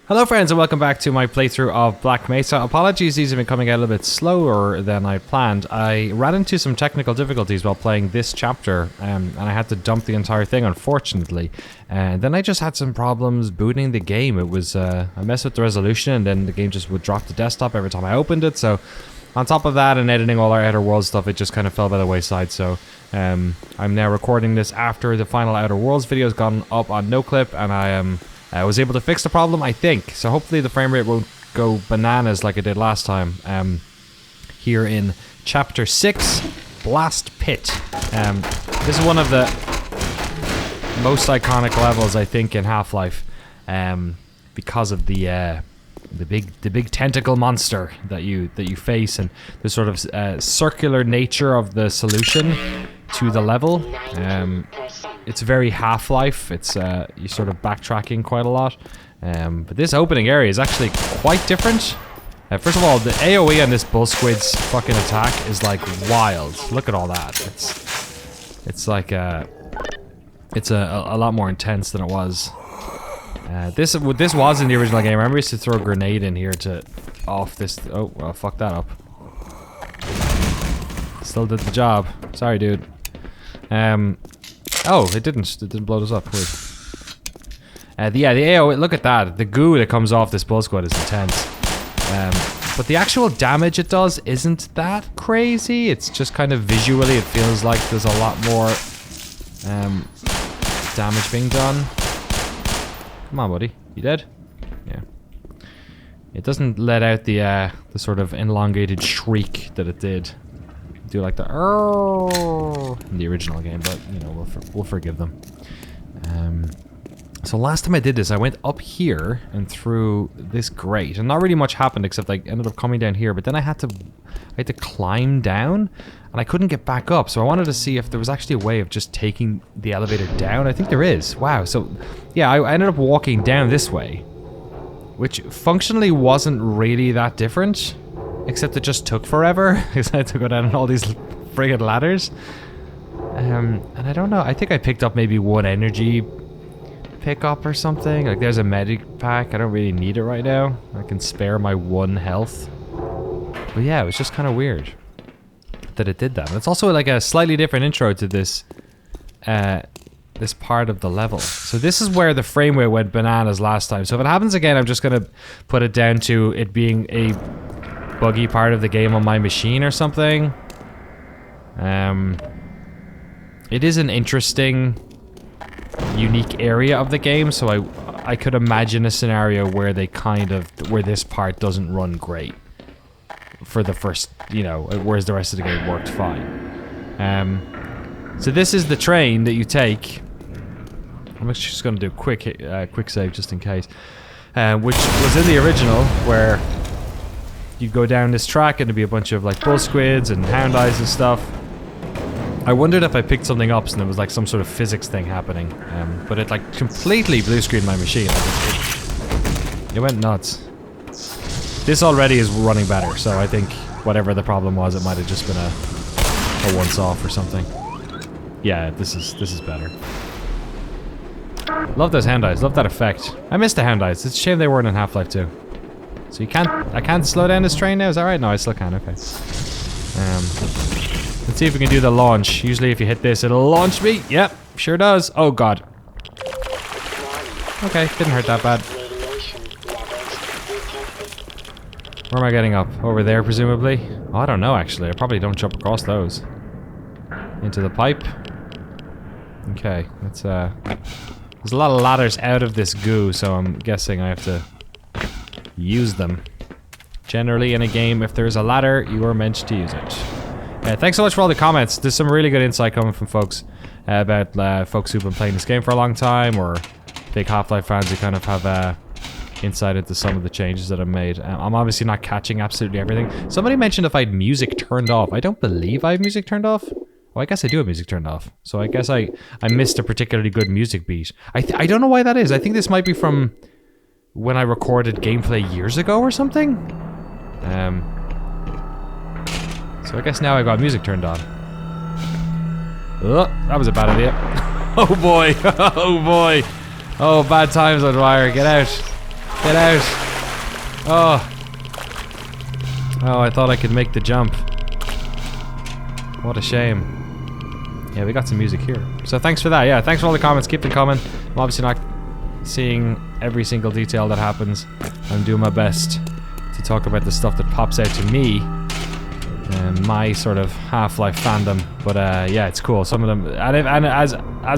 Hello friends and welcome back to my playthrough of Black Mesa. Apologies, these have been coming out a little bit slower than I planned. I ran into some technical difficulties while playing this chapter and I had to dump the entire thing, unfortunately. And then I just had some problems booting the game. It was, I messed with the resolution and then the game just would drop the desktop every time I opened it. So on top of that and editing all our Outer Worlds stuff, it just kind of fell by the wayside. So I'm now recording this after the final Outer Worlds video has gone up on NoClip, and I was able to fix the problem, I think. So hopefully the frame rate won't go bananas like it did last time. Here in Chapter 6, Blast Pit. This is one of the most iconic levels, I think, in Half-Life, because of the big tentacle monster that you face, and the sort of circular nature of the solution to the level. It's very Half-Life. It's you're sort of backtracking quite a lot. But this opening area is actually quite different. First of all, the AoE on this bull squid's fucking attack is like wild. Look at all that. It's like it's a lot more intense than it was. This was in the original game. I remember I used to throw a grenade in here to off this. Oh, well, fuck that up. Still did the job. Sorry, dude. Oh, it didn't blow us up. Weird. Yeah, the AoE, look at that. The goo that comes off this bull squid is intense. But the actual damage it does isn't that crazy. It's just kind of visually, it feels like there's a lot more damage being done. Come on, buddy. You dead? Yeah. It doesn't let out the sort of elongated shriek that it did. Do like the in the original game, but you know, we'll forgive them. So last time I did this, I went up here and through this grate, and not really much happened except I ended up coming down here. But then I had to climb down, and I couldn't get back up. So I wanted to see if there was actually a way of just taking the elevator down. I think there is. Wow. So yeah, I ended up walking down this way, which functionally wasn't really that different. Except it just took forever, because I had to go down all these friggin' ladders. And I don't know, I think I picked up maybe one energy pickup or something. Like, there's a medic pack, I don't really need it right now. I can spare my 1 health. But yeah, it was just kind of weird that it did that. And it's also like a slightly different intro to this, this part of the level. So this is where the frame rate went bananas last time. So if it happens again, I'm just gonna put it down to it being a buggy part of the game on my machine or something. It is an interesting, unique area of the game, so I could imagine a scenario where they where this part doesn't run great for the first, you know, whereas the rest of the game worked fine. So this is the train that you take. I'm actually just gonna do a quick save just in case, which was in the original where you go down this track and there'd be a bunch of like bull squids and hound eyes and stuff. I wondered if I picked something up and there was like some sort of physics thing happening, but it like completely blue screened my machine. Like, it went nuts. This already is running better, so I think whatever the problem was, it might have just been a once-off or something. Yeah, this is better. Love those hound eyes. Love that effect. I missed the hound eyes. It's a shame they weren't in Half-Life 2. So I can't slow down this train now, is that right? No, I still can, okay. Let's see if we can do the launch. Usually if you hit this, it'll launch me. Yep, sure does. Oh god. Okay, didn't hurt that bad. Where am I getting up? Over there, presumably? Oh, I don't know, actually. I probably don't jump across those. Into the pipe. Okay, let's, there's a lot of ladders out of this goo, so I'm guessing I have to use them. Generally in a game, if there's a ladder, you are meant to use it. Thanks so much for all the comments. There's some really good insight coming from folks about folks who've been playing this game for a long time, or big Half-Life fans who kind of have insight into some of the changes that I've made. I'm obviously not catching absolutely everything. Somebody mentioned if I had music turned off. I don't believe I have music turned off. Well, I guess I do have music turned off. So I guess I missed a particularly good music beat. I don't know why that is. I think this might be from when I recorded gameplay years ago or something. So I guess now I got music turned on. Oh, that was a bad idea. Oh boy, oh boy. Oh, bad times on wire, get out. Get out. Oh. Oh, I thought I could make the jump. What a shame. Yeah, we got some music here. So thanks for that. Yeah, thanks for all the comments. Keep them coming. I'm obviously not seeing every single detail that happens. I'm doing my best to talk about the stuff that pops out to me. My sort of Half-Life fandom. But yeah, it's cool. Some of them... And as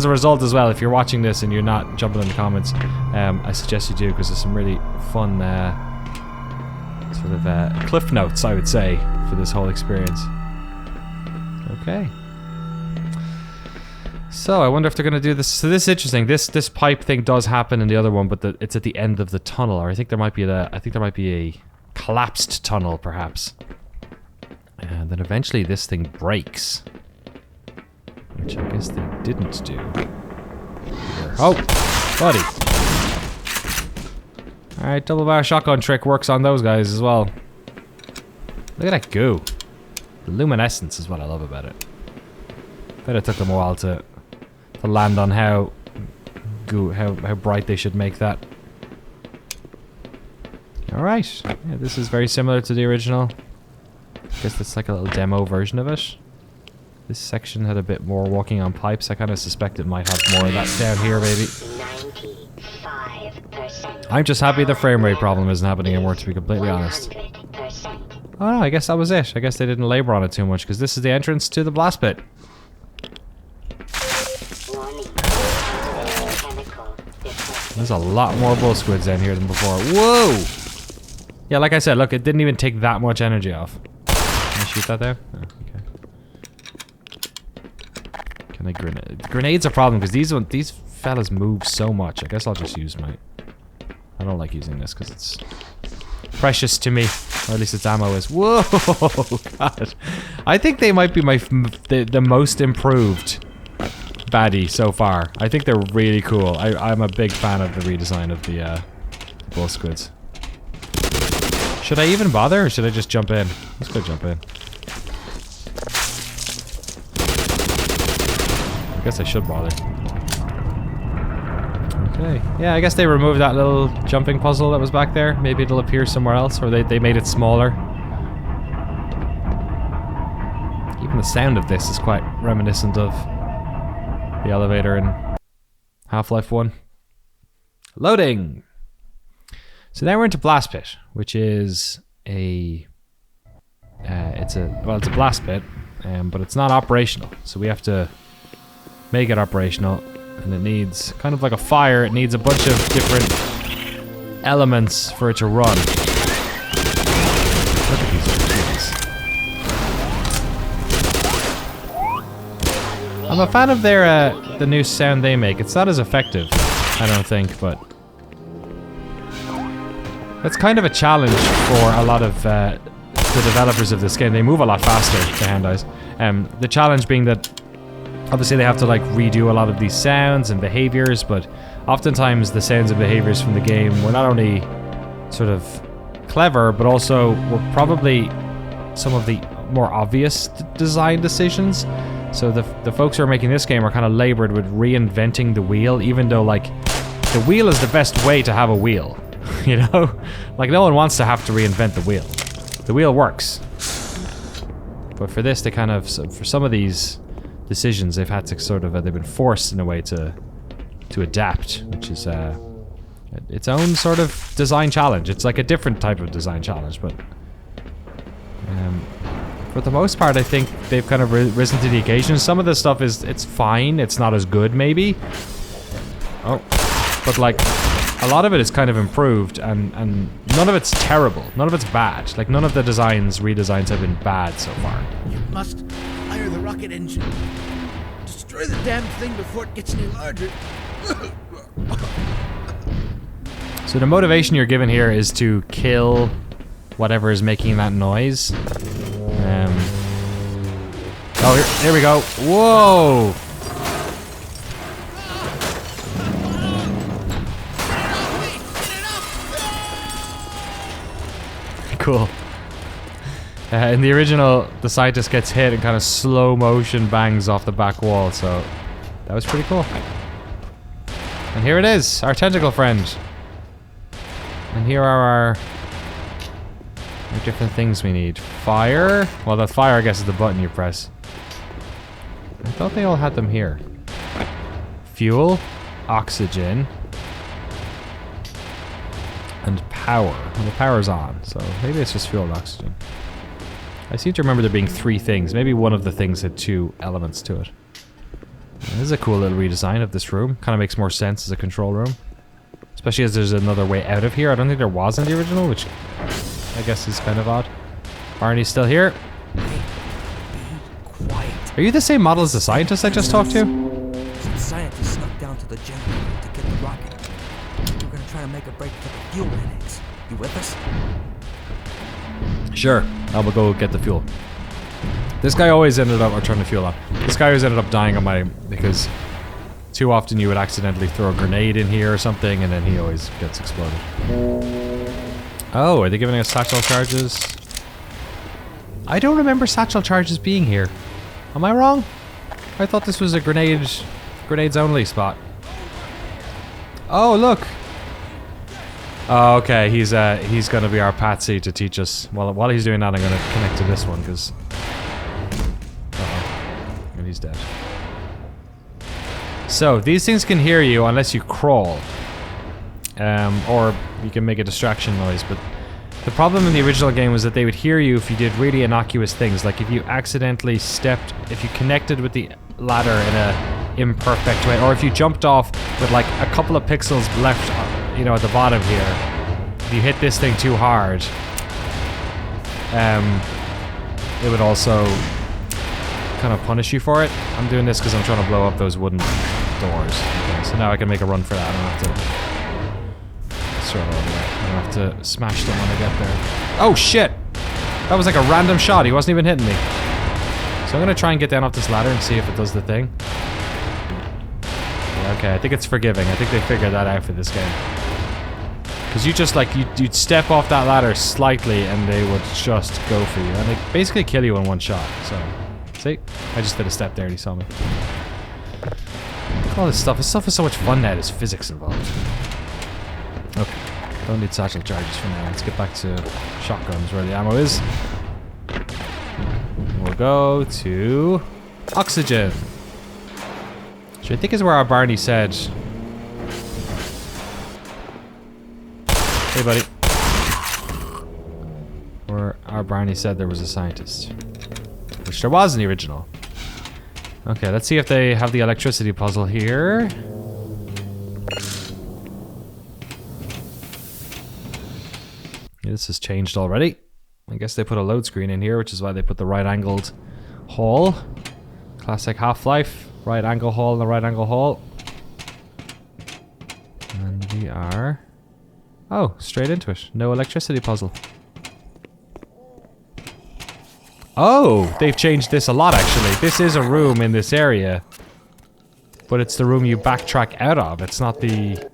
a result as well, if you're watching this and you're not jumping in the comments, I suggest you do, because there's some really fun... sort of cliff notes, I would say, for this whole experience. Okay. So I wonder if they're gonna do this. So this is interesting. This pipe thing does happen in the other one, but it's at the end of the tunnel, or I think there might be a collapsed tunnel, perhaps. And then eventually this thing breaks, which I guess they didn't do. Here. Oh, buddy. Alright, double barrel shotgun trick works on those guys as well. Look at that goo. The luminescence is what I love about it. Bet it took them a while to land on how bright they should make that. Alright. Yeah, this is very similar to the original. I guess that's like a little demo version of it. This section had a bit more walking on pipes. I kind of suspect it might have more of that down here, maybe. I'm just happy the frame rate problem isn't happening anymore, to be completely honest. Oh no, I guess that was it. I guess they didn't labor on it too much, because this is the entrance to the blast pit. There's a lot more bull squids down here than before. Whoa! Yeah, like I said, look, it didn't even take that much energy off. Can I shoot that there? Oh, okay. Can I grenade? Grenades are a problem, because these fellas move so much. I guess I'll just use my... I don't like using this, because it's precious to me. Or at least its ammo is. Whoa, God. I think they might be the most improved baddie so far. I think they're really cool. I'm a big fan of the redesign of the bull squids. Should I even bother, or should I just jump in? Let's go jump in. I guess I should bother. Okay. Yeah, I guess they removed that little jumping puzzle that was back there. Maybe it'll appear somewhere else, or they made it smaller. Even the sound of this is quite reminiscent of the elevator in Half-Life 1. Loading! So now we're into Blast Pit, which is it's a blast pit, but it's not operational. So we have to make it operational. And it needs, kind of like a fire, it needs a bunch of different elements for it to run. Look at these things. I'm a fan of their, the new sound they make. It's not as effective, I don't think, but... It's kind of a challenge for a lot of the developers of this game. They move a lot faster, the hand eyes. The challenge being that obviously they have to like redo a lot of these sounds and behaviors, but oftentimes the sounds and behaviors from the game were not only sort of clever, but also were probably some of the more obvious design decisions. So the folks who are making this game are kind of labored with reinventing the wheel, even though like the wheel is the best way to have a wheel, you know? Like no one wants to have to reinvent the wheel. The wheel works. But for this, they kind of, for some of these decisions, they've had to sort of, they've been forced in a way to adapt, which is its own sort of design challenge. It's like a different type of design challenge, but for the most part, I think they've kind of risen to the occasion. Some of the stuff it's fine, it's not as good maybe. Oh, but like a lot of it is kind of improved, and none of it's terrible, none of it's bad. Like none of the redesigns have been bad so far. You must fire the rocket engine. Destroy the damn thing before it gets any larger. So the motivation you're given here is to kill whatever is making that noise. Oh, here we go. Whoa! Cool. In the original, the scientist gets hit and kind of slow motion bangs off the back wall, so that was pretty cool. And here it is, our tentacle friend. And here are our different things we need. Fire. Well, the fire, I guess, is the button you press. I thought they all had them here. Fuel, oxygen, and power. Well, the power's on, so maybe it's just fuel and oxygen. I seem to remember there being 3 things. Maybe one of the things had 2 elements to it. This is a cool little redesign of this room. Kind of makes more sense as a control room. Especially as there's another way out of here. I don't think there was in the original, which I guess is kind of odd. Barney's still here. Hey, be quiet. Are you the same model as the scientist I just talked to? Some scientists snuck down to the generator to get the rocket. We're gonna try to make a break for the fuel annex. You with us? Sure. I will go get the fuel. This guy always ended up, or turn the fuel on. This guy always ended up dying on my, because too often you would accidentally throw a grenade in here or something, and then he always gets exploded. Oh, are they giving us satchel charges? I don't remember satchel charges being here. Am I wrong? I thought this was a grenades only spot. Oh, look. Oh, okay, he's gonna be our patsy to teach us. Well, while he's doing that, I'm gonna connect to this one, because... Uh-oh. And he's dead. So, these things can hear you unless you crawl. Or you can make a distraction noise, but... The problem in the original game was that they would hear you if you did really innocuous things, like if you accidentally stepped... If you connected with the ladder in a imperfect way, or if you jumped off with like a couple of pixels left... You know, at the bottom here, if you hit this thing too hard, it would also kind of punish you for it. I'm doing this because I'm trying to blow up those wooden doors. Okay, so now I can make a run for that. I don't have to throw it all the way. I don't have to smash them when I get there. Oh shit! That was like a random shot. He wasn't even hitting me. So I'm gonna try and get down off this ladder and see if it does the thing. Okay, I think it's forgiving. I think they figured that out for this game. Because you just like, you'd step off that ladder slightly and they would just go for you. And they basically kill you in one shot, so. See? I just did a step there and he saw me. All this stuff is so much fun now, there's physics involved. Okay, don't need satchel charges for now. Let's get back to shotguns where the ammo is. We'll go to oxygen. Which I think is where our Barney said... Hey, buddy. Where our Barney said there was a scientist. Which there was in the original. Okay, let's see if they have the electricity puzzle here. Yeah, this has changed already. I guess they put a load screen in here, which is why they put the right-angled hole. Classic Half-Life. Right angle hole and the right angle hole. And we are... Oh, straight into it. No electricity puzzle. Oh, they've changed this a lot actually. This is a room in this area. But it's the room you backtrack out of. It's not the...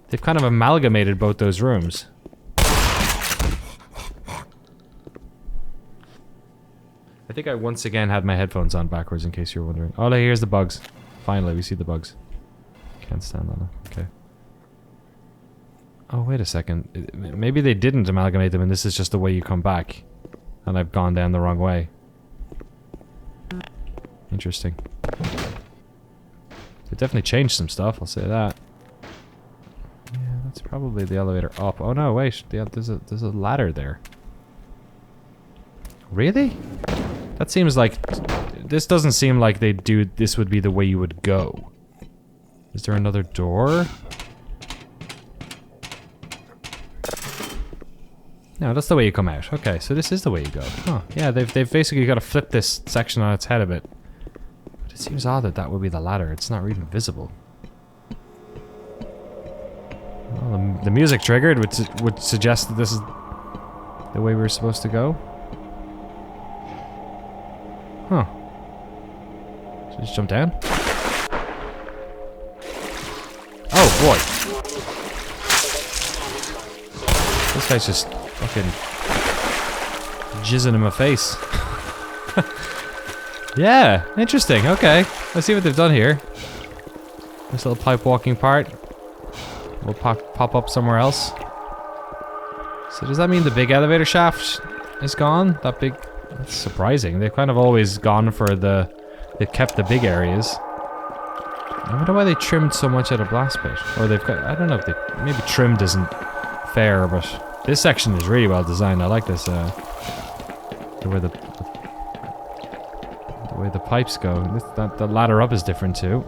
They've kind of amalgamated both those rooms. I think I once again had my headphones on backwards in case you were wondering. Oh, no, here's the bugs. Finally, we see the bugs. Can't stand on them. Okay. Oh, wait a second. Maybe they didn't amalgamate them and this is just the way you come back. And I've gone down the wrong way. Interesting. They definitely changed some stuff, I'll say that. Yeah, that's probably the elevator up. Oh no, wait. Yeah, there's a ladder there. Really? That seems like... This doesn't seem like they do... This would be the way you would go. Is there another door? No, that's the way you come out. Okay, so this is the way you go. Huh. Yeah, they've basically got to flip this section on its head a bit. But it seems odd that that would be the ladder. It's not even visible. Well, the music triggered, which would suggest that this is the way we're supposed to go. Huh. Should I just jump down? Oh boy. This guy's just fucking jizzing in my face. Yeah, interesting. Okay. Let's see what they've done here. This little pipe walking part will pop up somewhere else. So does that mean the big elevator shaft is gone? That big... That's surprising. They've kind of always gone for the... They've kept the big areas. I wonder why they trimmed so much at a blast pit. Or they've got... I don't know if they... Maybe trimmed isn't fair, but... This section is really well designed. I like this, the way the way the pipes go. The ladder up is different too.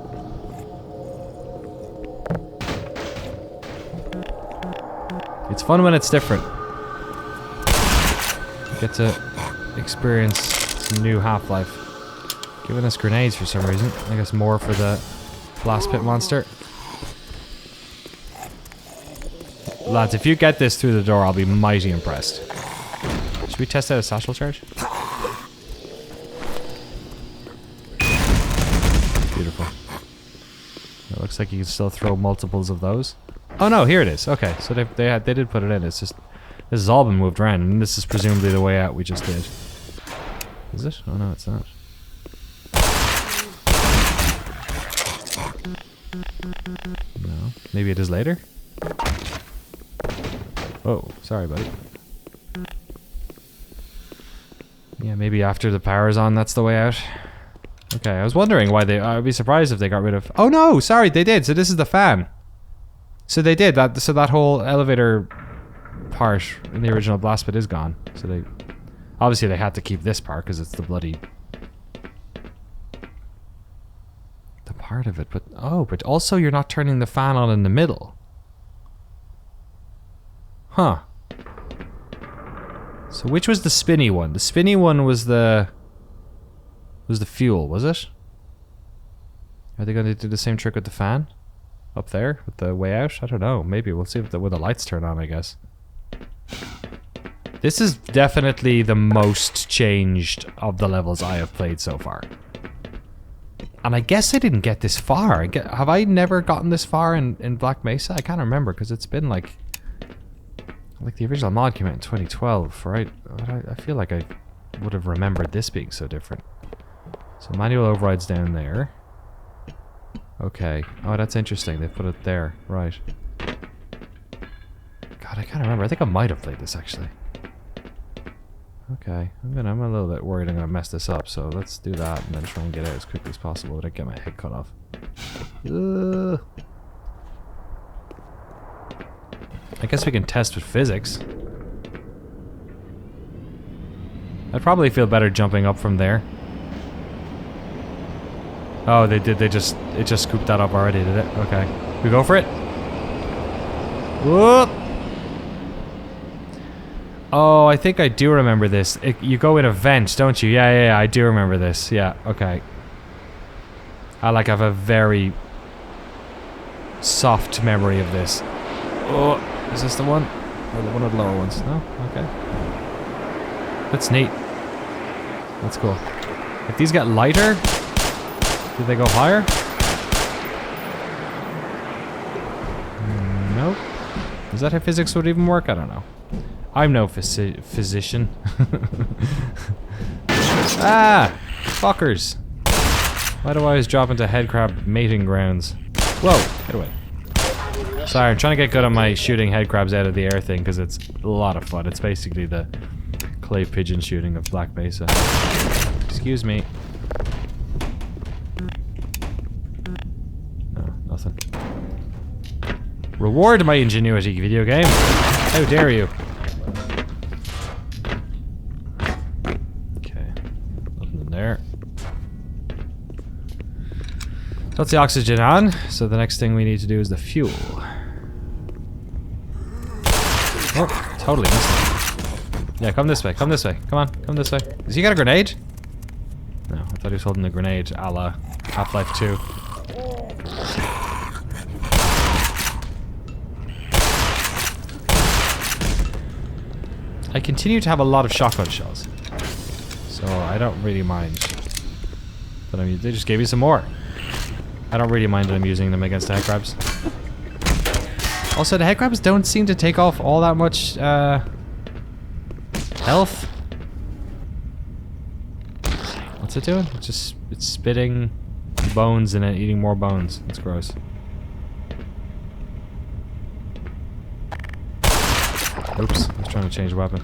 It's fun when it's different. You get to experience some new Half-Life. Giving us grenades for some reason. I guess more for the blast pit monster. Lads, if you get this through the door, I'll be mighty impressed. Should we test out a satchel charge? Beautiful. It looks like you can still throw multiples of those. Oh no, here it is. Okay, so they did put it in. It's just this has all been moved around, and this is presumably the way out we just did. Is it? Oh no, it's not. No, maybe it is later. Oh, sorry, buddy. Yeah, maybe after the power's on, that's the way out. Okay, I was wondering why they... I'd be surprised if they got rid of... Oh no, sorry, they did. So this is the fan. So they did that. So that whole elevator part in the original blast pit is gone. So they... Obviously they had to keep this part because it's the bloody... The part of it, but... Oh, but also you're not turning the fan on in the middle. Huh. So which was the spinny one? The spinny one was the fuel, was it? Are they going to do the same trick with the fan? Up there? With the way out? I don't know. Maybe. We'll see if when the lights turn on, I guess. This is definitely the most changed of the levels I have played so far. And I guess I didn't get this far. Have I never gotten this far in Black Mesa? I can't remember because it's been like the original mod came out in 2012, right? I feel like I would have remembered this being so different. So manual override's down there. Okay. Oh, that's interesting. They put it there. Right. God, I can't remember. I think I might have played this actually. Okay. I'm a little bit worried I'm gonna mess this up, so let's do that and then try and get out as quickly as possible without getting my head cut off. I guess we can test with physics. I'd probably feel better jumping up from there. Oh, they did. It just scooped that up already, did it? Okay. We go for it? Whoop! Oh, I think I do remember this. You go in a vent, don't you? Yeah, I do remember this. Yeah, okay. I have a very soft memory of this. Oh, is this the one? Or one of the lower ones? No? Okay. That's neat. That's cool. If these get lighter, do they go higher? Nope. Is that how physics would even work? I don't know. I'm no physician. Ah! Fuckers! Why do I always drop into headcrab mating grounds? Whoa! Get away. Sorry, I'm trying to get good at my shooting headcrabs out of the air thing because it's a lot of fun. It's basically the clay pigeon shooting of Black Mesa. Excuse me. No, nothing. Reward my ingenuity, video game. How dare you? Okay. Nothing in there. That's the oxygen on, so the next thing we need to do is the fuel. Oh, totally missed it. Yeah, come this way, come this way. Come on, come this way. Does he got a grenade? No, I thought he was holding a grenade a la Half-Life 2. I continue to have a lot of shotgun shells, so I don't really mind. But I mean, they just gave me some more. I don't really mind that I'm using them against the headcrabs. Also, the headcrabs don't seem to take off all that much health. What's it doing? It's spitting bones and then eating more bones. It's gross. Oops, I was trying to change weapon.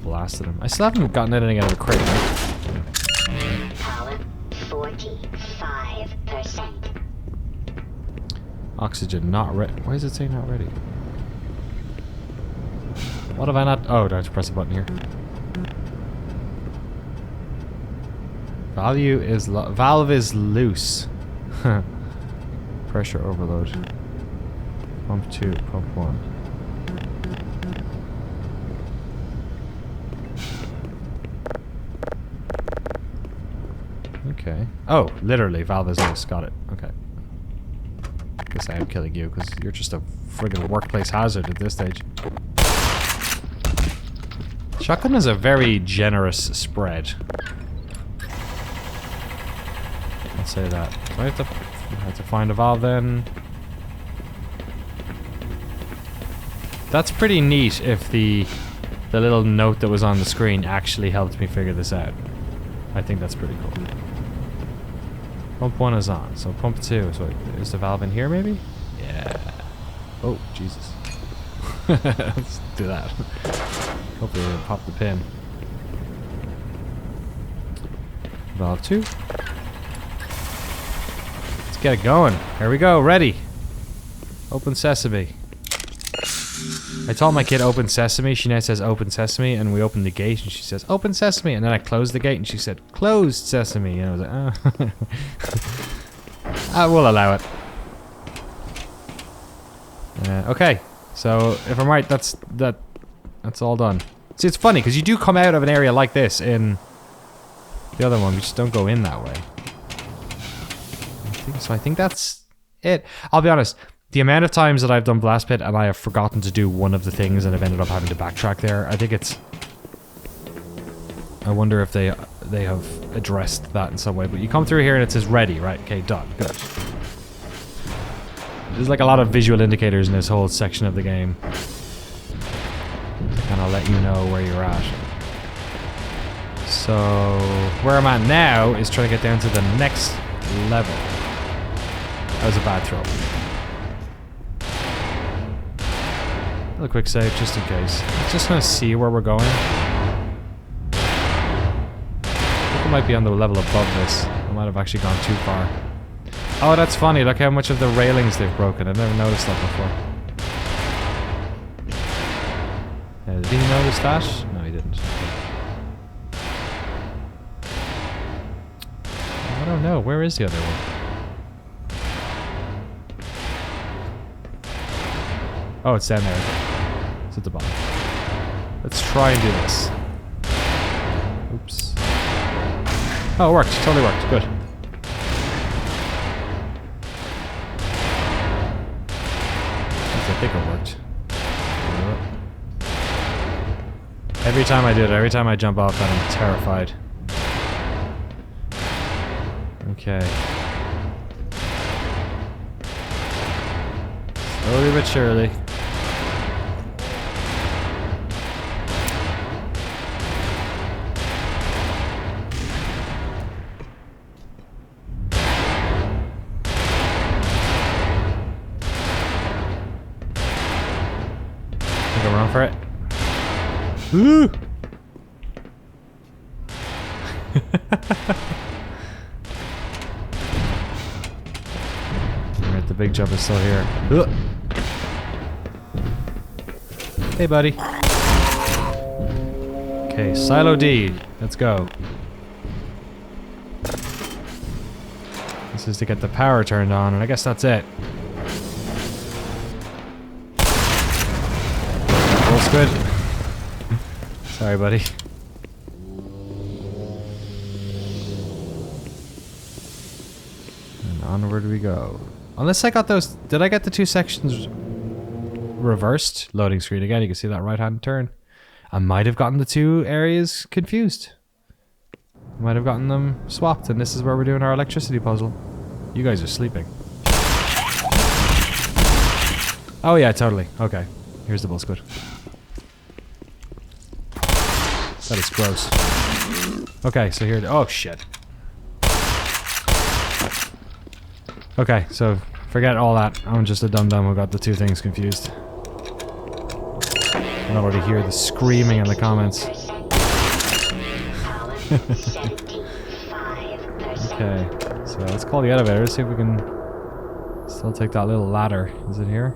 Blasted him. I still haven't gotten anything out of the crate, right? Power 45%. Oxygen not ready. Why does it say not ready? What have I not? Oh, do I have to press a button here? Valve is loose. Pressure overload. Pump 2, pump 1. Okay. Oh, literally, valve is loose. Got it. Okay. Guess I am killing you because you're just a friggin' workplace hazard at this stage. Shotgun is a very generous spread. I'll say that. Do I have to find a valve then? That's pretty neat if the little note that was on the screen actually helped me figure this out. I think that's pretty cool. Pump 1 is on, so pump 2. So is the valve in here maybe? Yeah. Oh, Jesus. Let's do that. Hopefully it'll pop the pin. Valve 2. Let's get it going. Here we go, ready. Open sesame. I told my kid open sesame, she now says open sesame, and we opened the gate and she says open sesame, and then I closed the gate and she said closed sesame, and I was like, oh. I will allow it. Okay, so if I'm right, that's all done. See, it's funny because you do come out of an area like this in the other one, we just don't go in that way. I think that's it. I'll be honest. The amount of times that I've done Blast Pit and I have forgotten to do one of the things and I've ended up having to backtrack there, I think it's... I wonder if they have addressed that in some way. But you come through here and it says ready, right? Okay, done. Good. There's like a lot of visual indicators in this whole section of the game. And I'll let you know where you're at. So, where I'm at now is trying to get down to the next level. That was a bad throw. A quick save just in case. Just gonna see where we're going. I think it might be on the level above this. I might have actually gone too far. Oh, that's funny. Look how much of the railings they've broken. I've never noticed that before. Did he notice that? No, he didn't. I don't know. Where is the other one? Oh, it's down there. It's at the bottom. Let's try and do this. Oops. Oh, it worked. Totally worked. Good. I think it worked. Every time I do it, every time I jump off that, I'm terrified. Okay. Slowly but surely. Run for it. Woo! Alright, the big jump is still here. Hey, buddy. Okay, Silo D. Let's go. This is to get the power turned on, and I guess that's it. That's good. Sorry, buddy. And onward we go. Unless I got those... Did I get the two sections reversed? Loading screen again. You can see that right-hand turn. I might have gotten the two areas confused. I might have gotten them swapped, and this is where we're doing our electricity puzzle. You guys are sleeping. Oh yeah, totally. Okay. Here's the bullsquid. That is gross. Okay, so here... Oh, shit. Okay, so forget all that. I'm just a dum-dum who got the two things confused. can already hear the screaming in the comments. Okay, so let's call the elevator, see if we can still take that little ladder. Is it here?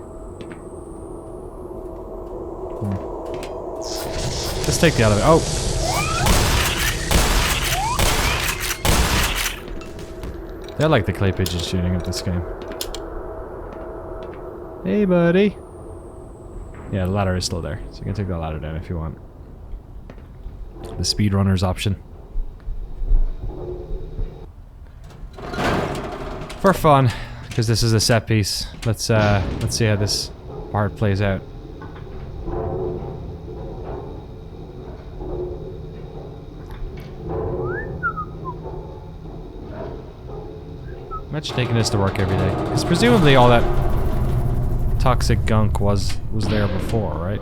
Let's take the elevator. Oh! They're like the clay pigeon shooting of this game. Hey, buddy. Yeah, the ladder is still there, so you can take that ladder down if you want. The speedrunner's option. For fun, because this is a set piece. Let's see how this part plays out. Imagine taking this to work every day, because presumably all that toxic gunk was there before, right?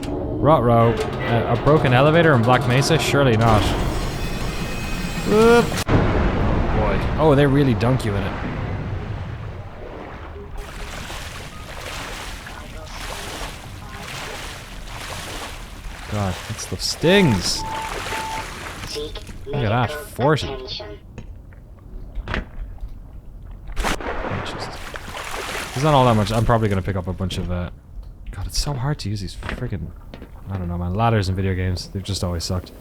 Ruh-roh. A broken elevator in Black Mesa? Surely not. Whoop. Oh boy. Oh, they really dunk you in it. God, that stuff stings. Look at that, 40. There's not all that much. I'm probably gonna pick up a bunch of God, it's so hard to use these friggin', I don't know, man, ladders in video games. They've just always sucked.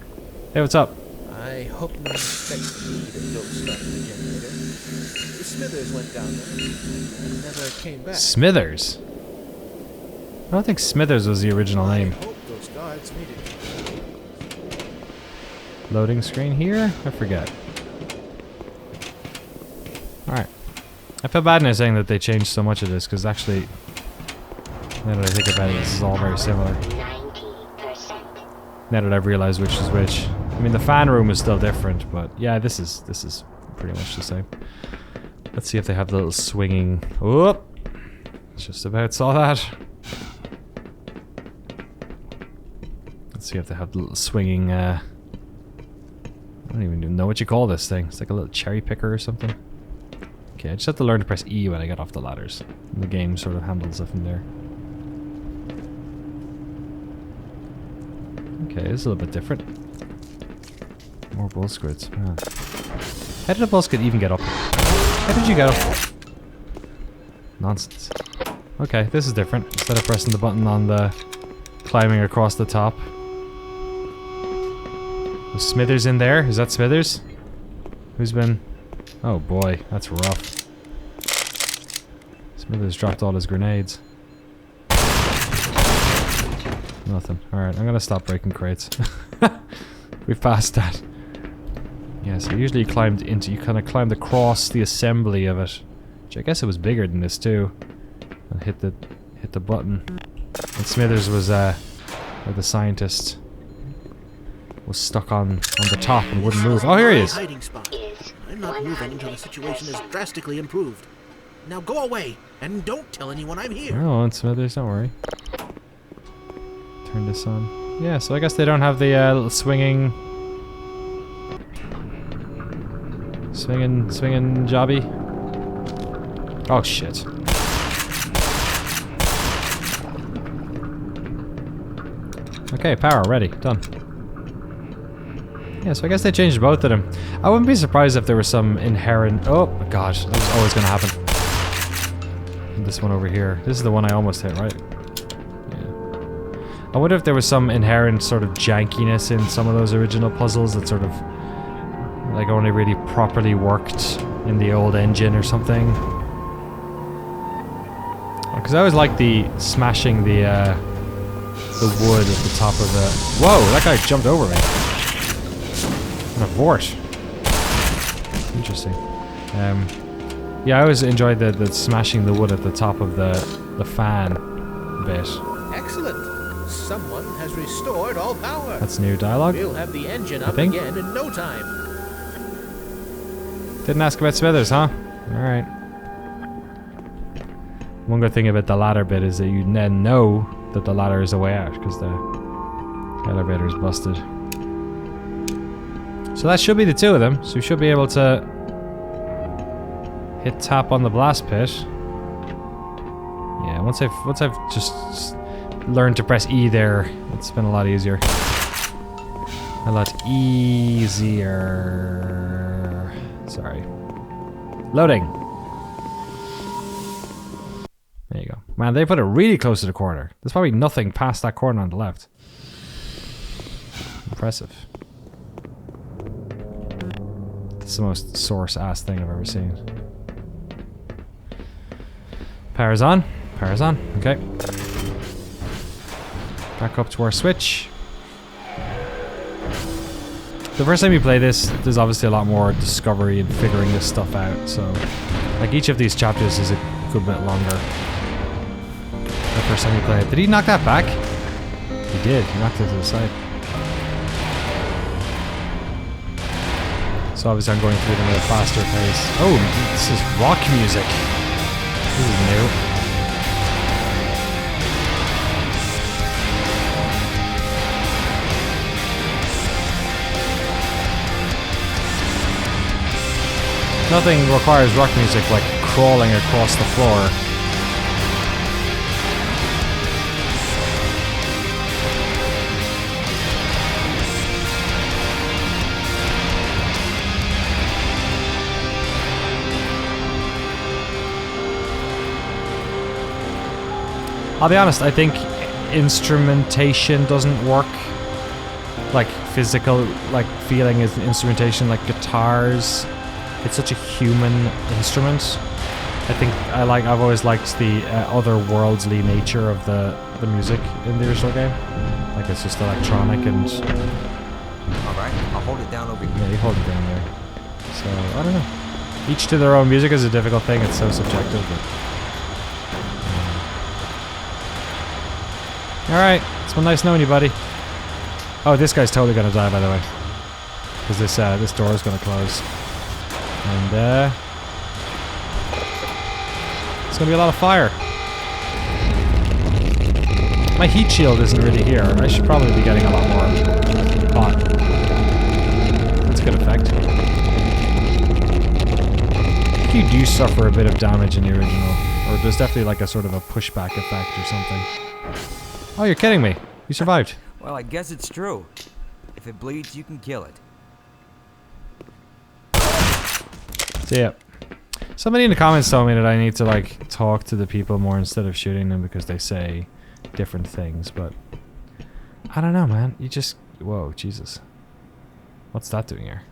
Hey, what's up? I hope no one expects me to go start the generator. The Smithers went down there and never came back. Smithers? I don't think Smithers was the original name. I hope those guards made it. Loading screen here? I forget. Alright. I feel bad now saying that they changed so much of this, because actually, now that I think about it, this is all very similar. 90%. Now that I've realized which is which. I mean, the fan room is still different, but yeah, this is pretty much the same. Let's see if they have the little swinging... Whoop! Just about saw that. Let's see if they have the little swinging... I don't even know what you call this thing. It's like a little cherry picker or something. Okay, I just have to learn to press E when I get off the ladders. The game sort of handles it from there. Okay, it's a little bit different. More bull squids. Ah. How did a bull squid even get up? How did you get up? Nonsense. Okay, this is different. Instead of pressing the button on the climbing across the top. Was Smithers in there? Is that Smithers? Who's been... Oh boy, that's rough. Smithers dropped all his grenades. Nothing. Alright, I'm gonna stop breaking crates. We've passed that. Yeah, so usually you climbed into... You kind of climbed across the assembly of it. Which I guess it was bigger than this too. And hit the button. And Smithers was or the scientist was stuck on the top and wouldn't move. Oh, here he is. Hiding spot. I'm not moving until the situation is drastically improved. Now go away and don't tell anyone I'm here. Oh, and Smithers, don't worry. Turn this on. Yeah, so I guess they don't have the little swinging jobby. Oh shit. Okay, power ready, done. Yeah, so I guess they changed both of them. I wouldn't be surprised if there was some inherent... Oh my gosh, that was always gonna happen. And this one over here. This is the one I almost hit, right? Yeah. I wonder if there was some inherent sort of jankiness in some of those original puzzles that sort of like only really properly worked in the old engine or something. Because I always like the smashing the wood at the top of the... Whoa, that guy jumped over me. An abort. Interesting. Yeah, I always enjoyed the smashing the wood at the top of the fan bit. Excellent. Someone has restored all power. That's new dialogue. We'll have the engine I up think. again in no time. Didn't ask about Smithers, huh? Alright. One good thing about the ladder bit is that you then know that the ladder is a way out, because the elevator is busted. So that should be the two of them, so we should be able to hit tap on the blast pit. Yeah, once I've just learned to press E there, it's been a lot easier. A lot easier. Sorry. Loading. There you go. Man, they put it really close to the corner. There's probably nothing past that corner on the left. Impressive. That's the most source-ass thing I've ever seen. Power's on. Power's on. Okay. Back up to our switch. The first time you play this, there's obviously a lot more discovery and figuring this stuff out. So, like, each of these chapters is a good bit longer. The first time you play it. Did he knock that back? He did. He knocked it to the side. So obviously I'm going through them at a faster pace. Oh, this is rock music. This is new. Nothing requires rock music like crawling across the floor. I'll be honest, I think instrumentation doesn't work. Like physical, like feeling is instrumentation, like guitars. It's such a human instrument. I think I've always liked the otherworldly nature of the music in the original game. Like it's just electronic and... Alright, I'll hold it down over here. Yeah, you hold it down there. So, I don't know. Each to their own. Music is a difficult thing, it's so subjective. But, alright, it's been nice knowing you, buddy. Oh, this guy's totally gonna die, by the way. Because this door is gonna close. And, it's gonna be a lot of fire. My heat shield isn't really here. I should probably be getting a lot more hot. That's a good effect. I think you do suffer a bit of damage in the original. Or there's definitely like a sort of a pushback effect or something. Oh, you're kidding me. You survived. Well, I guess it's true. If it bleeds, you can kill it. So yeah. Somebody in the comments told me that I need to like talk to the people more instead of shooting them because they say different things, but I don't know, man. You just... Whoa, Jesus. What's that doing here?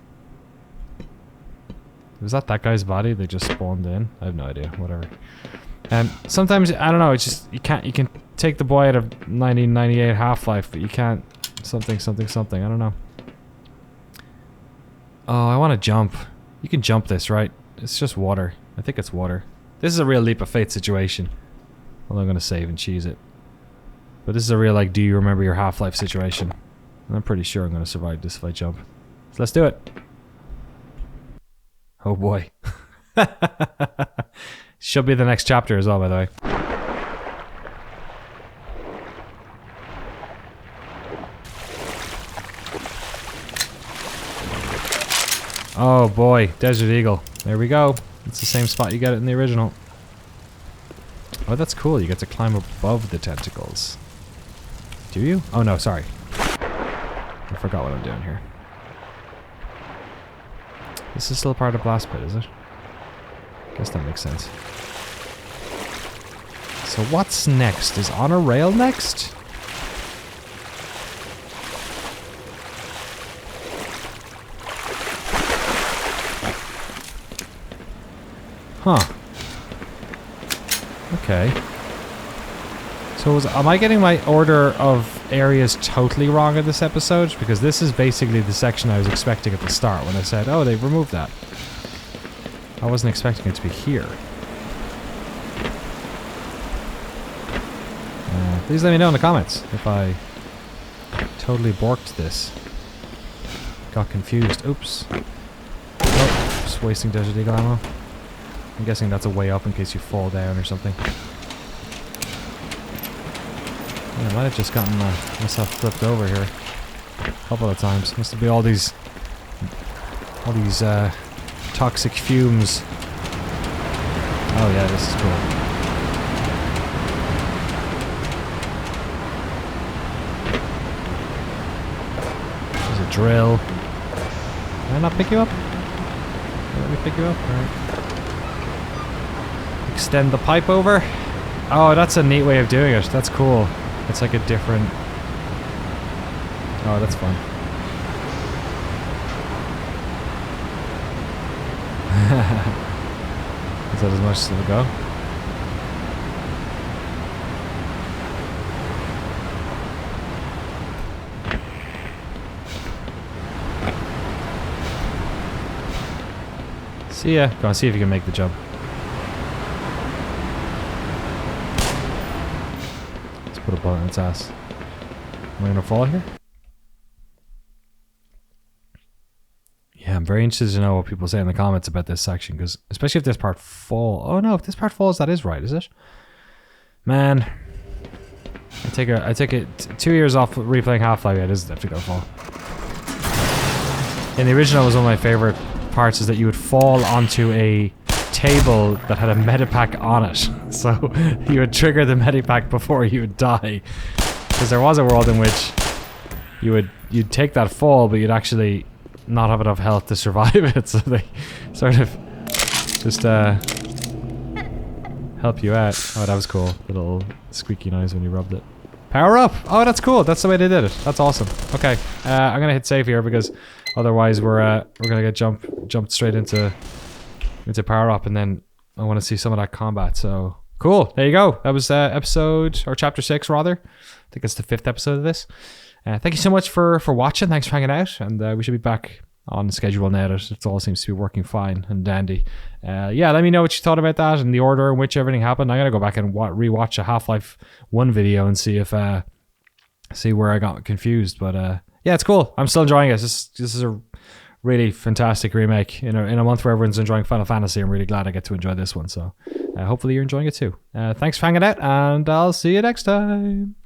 Was that guy's body? They just spawned in? I have no idea. Whatever. Sometimes, I don't know, it's just... You can take the boy out of 1998 Half-Life, but you can't... Something. I don't know. Oh, I want to jump. You can jump this, right? It's just water. I think it's water. This is a real leap of faith situation. Well, I'm going to save and cheese it. But this is a real, like, do you remember your Half-Life situation? And I'm pretty sure I'm going to survive this if I jump. So let's do it. Oh boy. Should be the next chapter as well, by the way. Oh boy, Desert Eagle. There we go. It's the same spot you get it in the original. Oh, that's cool. You get to climb above the tentacles. Do you? Oh no, sorry. I forgot what I'm doing here. This is still part of Blast Pit, is it? Guess that makes sense. So what's next? Is On a Rail next? Huh. Okay. So am I getting my order of areas totally wrong in this episode? Because this is basically the section I was expecting at the start when I said, oh, they've removed that. I wasn't expecting it to be here. Please let me know in the comments if I totally borked this. Got confused. Oops. Oh, just wasting Desert Eagle ammo. I'm guessing that's a way up in case you fall down or something. Yeah, I might have just gotten myself flipped over here a couple of times. Must be all these toxic fumes. Oh yeah, this is cool. drill. Can I not pick you up? Let me pick you up. Alright. Extend the pipe over. Oh, that's a neat way of doing it. That's cool. It's like a different... Oh, that's fun. Is that as much as it'll go? See ya. Go on, see if you can make the jump. Let's put a bullet in its ass. Am I gonna fall here? Yeah, I'm very interested to know what people say in the comments about this section, because especially if this part falls. Oh no, if this part falls, that is right, is it? Man, I take it 2 years off replaying Half-Life. Yeah, it is definitely gonna fall. In the original, it was one of my favorite parts, is that you would fall onto a table that had a medipack on it, so you would trigger the medipack before you would die. Because there was a world in which you'd take that fall, but you'd actually not have enough health to survive it, so they sort of just help you out. Oh, that was cool. Little squeaky noise when you rubbed it. Power up! Oh, that's cool. That's the way they did it. That's awesome. Okay, I'm gonna hit save here because otherwise we're gonna get jumped straight into power up, and then I want to see some of that combat. So cool. There you go. That was episode, or chapter 6 rather. I think it's the 5th episode of this. Thank you so much for watching. Thanks for hanging out, and we should be back on schedule now that it all seems to be working fine and dandy. Yeah, let me know what you thought about that and the order in which everything happened. I'm gonna go back and rewatch a Half-Life 1 video and see if see where I got confused. But yeah, it's cool. I'm still enjoying it. This is a really fantastic remake. In a month where everyone's enjoying Final Fantasy, I'm really glad I get to enjoy this one. So hopefully you're enjoying it too. Thanks for hanging out, and I'll see you next time.